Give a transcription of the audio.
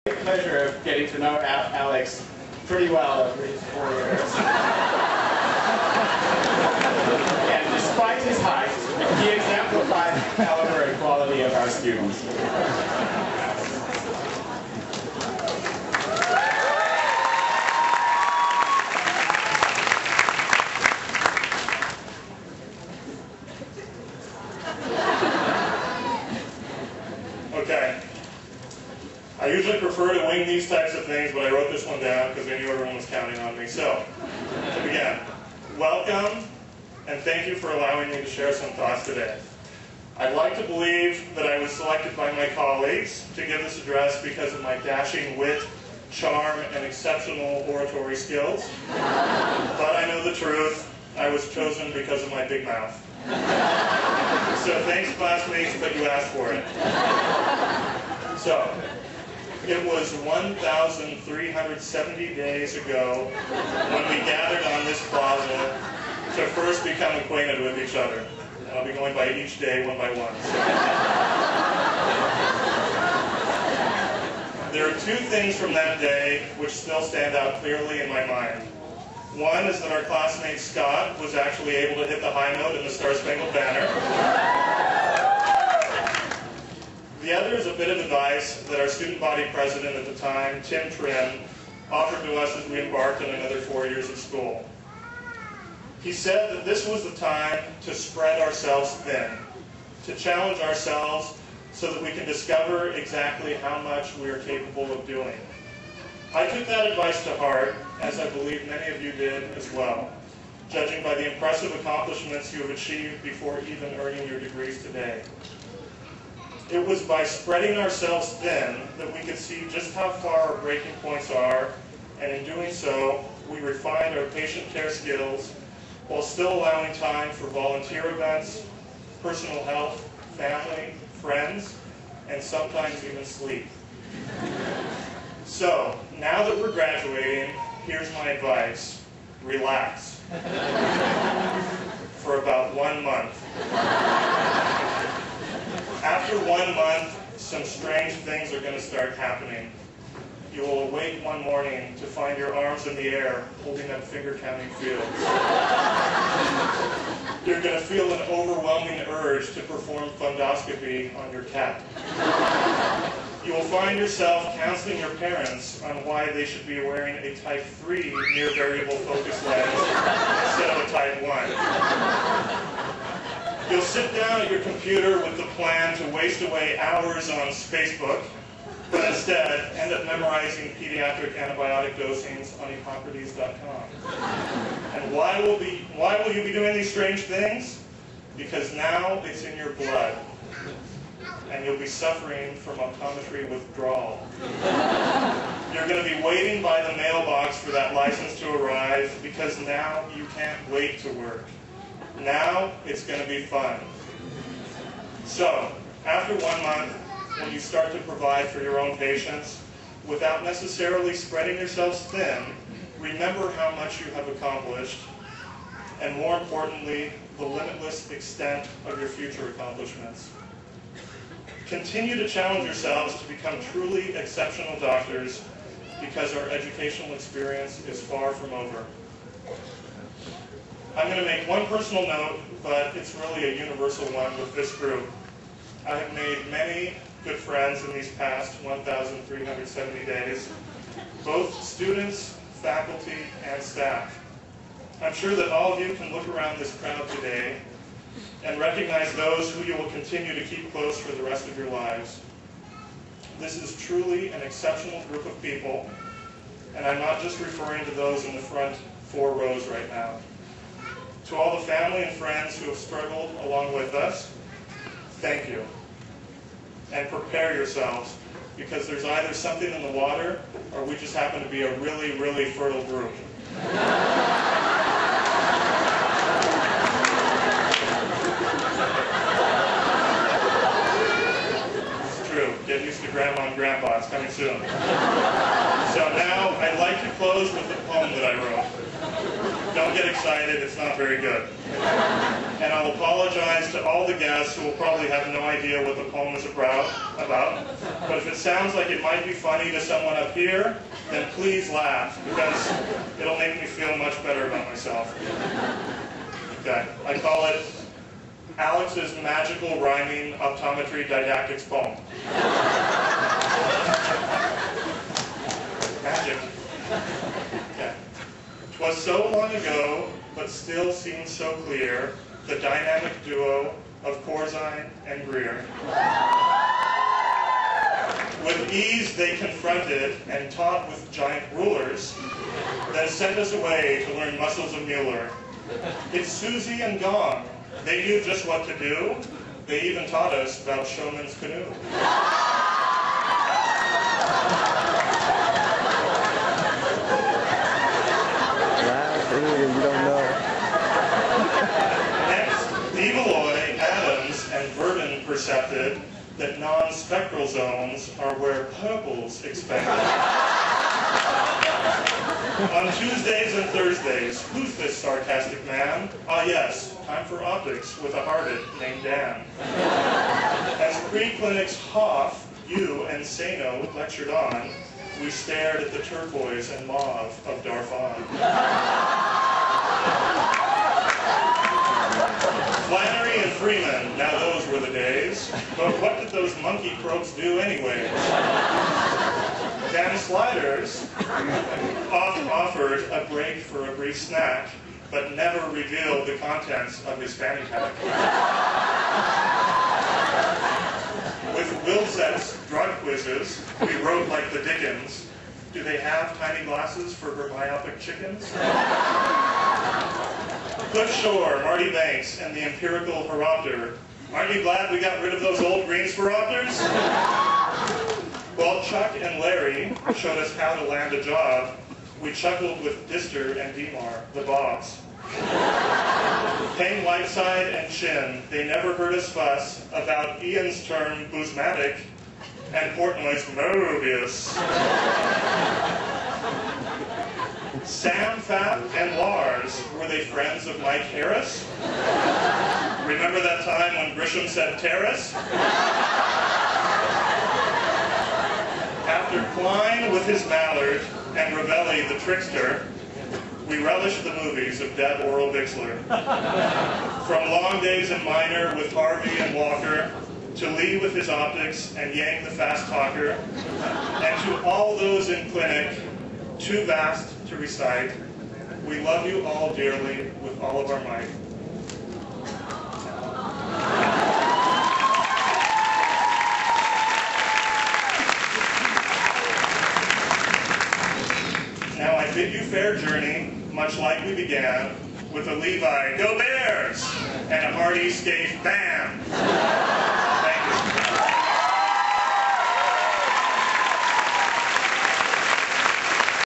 Pleasure of getting to know Alex pretty well over his 4 years. And despite his height, he exemplified the caliber and quality of our students. Okay. I usually prefer to wing these types of things, but I wrote this one down because I knew everyone was counting on me. So, to begin, welcome and thank you for allowing me to share some thoughts today. I'd like to believe that I was selected by my colleagues to give this address because of my dashing wit, charm, and exceptional oratory skills. But I know the truth. I was chosen because of my big mouth. So thanks, classmates, but you asked for it. So, it was 1,370 days ago when we gathered on this plaza to first become acquainted with each other. And I'll be going by each day one by one. So. There are two things from that day which still stand out clearly in my mind. One is that our classmate Scott was actually able to hit the high note in the Star-Spangled Banner. The other is a bit of advice that our student body president at the time, Tim Trim, offered to us as we embarked on another 4 years of school. He said that this was the time to spread ourselves thin, to challenge ourselves so that we can discover exactly how much we are capable of doing. I took that advice to heart, as I believe many of you did as well, judging by the impressive accomplishments you have achieved before even earning your degrees today. It was by spreading ourselves thin that we could see just how far our breaking points are, and in doing so, we refined our patient care skills while still allowing time for volunteer events, personal health, family, friends, and sometimes even sleep. So, now that we're graduating, here's my advice. Relax. For about 1 month. After 1 month, some strange things are going to start happening. You will awake one morning to find your arms in the air, holding up finger-counting fields. You're going to feel an overwhelming urge to perform fundoscopy on your cat. You will find yourself counseling your parents on why they should be wearing a Type 3 near variable focus lens instead of a Type 1. You'll sit down at your computer with the plan to waste away hours on Facebook, but instead end up memorizing pediatric antibiotic dosings on Hippocrates.com. And why will you be doing these strange things? Because now it's in your blood. And you'll be suffering from optometry withdrawal. You're going to be waiting by the mailbox for that license to arrive because now you can't wait to work. Now it's going to be fun. So, after 1 month, when you start to provide for your own patients, without necessarily spreading yourselves thin, remember how much you have accomplished, and more importantly, the limitless extent of your future accomplishments. Continue to challenge yourselves to become truly exceptional doctors because our educational experience is far from over. I'm going to make one personal note, but it's really a universal one with this group. I have made many good friends in these past 1,370 days, both students, faculty, and staff. I'm sure that all of you can look around this crowd today and recognize those who you will continue to keep close for the rest of your lives. This is truly an exceptional group of people, and I'm not just referring to those in the front 4 rows right now. To all the family and friends who have struggled along with us, thank you. And prepare yourselves, because there's either something in the water, or we just happen to be a really, really fertile group. It's true. Get used to Grandma and Grandpa. It's coming soon. So now I'd like to close with the poem that I wrote. Don't get excited, it's not very good. And I'll apologize to all the guests who will probably have no idea what the poem is about. But if it sounds like it might be funny to someone up here, then please laugh, because it'll make me feel much better about myself. Okay, I call it Alex's Magical Rhyming Optometry Didactics Poem. Magic. Okay. 'Twas so long ago, but still seems so clear, the dynamic duo of Corzine and Greer. With ease they confronted and taught with giant rulers, then sent us away to learn muscles of Mueller. It's Susie and Gong. They knew just what to do. They even taught us about Showman's Canoe. You don't know. Next, Debeloy, Adams, and Verdon percepted that non-spectral zones are where purple's expected. On Tuesdays and Thursdays, who's this sarcastic man? Ah yes, time for optics with a hearted named Dan. As pre-clinics Hoff, you, and Sano lectured on, we stared at the turquoise and mauve of Darfan. Flannery and Freeman, now those were the days. But what did those monkey croaks do anyways? Dan Sliders offered a break for a brief snack, but never revealed the contents of his fanny pack. With Wilset's drug quizzes, we wrote like the Dickens. Do they have tiny glasses for her myopic chickens? Cliff Shore, Marty Banks, and the empirical Horopter. Aren't you glad we got rid of those old Greensporopters? While Chuck and Larry showed us how to land a job, we chuckled with Dister and Demar, the Bobs. Payne Whiteside and Chin, they never heard us fuss about Ian's term boosmatic and Portnoy's Mobius. Sam, Fap, and Lars, were they friends of Mike Harris? Remember that time when Grisham said terrace? After Klein with his mallard and Ravelli the trickster, we relished the movies of dead Oral Bixler. From Long Days in Minor with Harvey and Walker, to Lee with his optics and Yang the fast talker, and to all those in clinic, too vast to recite, we love you all dearly with all of our might. Now I bid you fair journey, much like we began, with a Levi, go Bears, and a hearty Scaife, bam!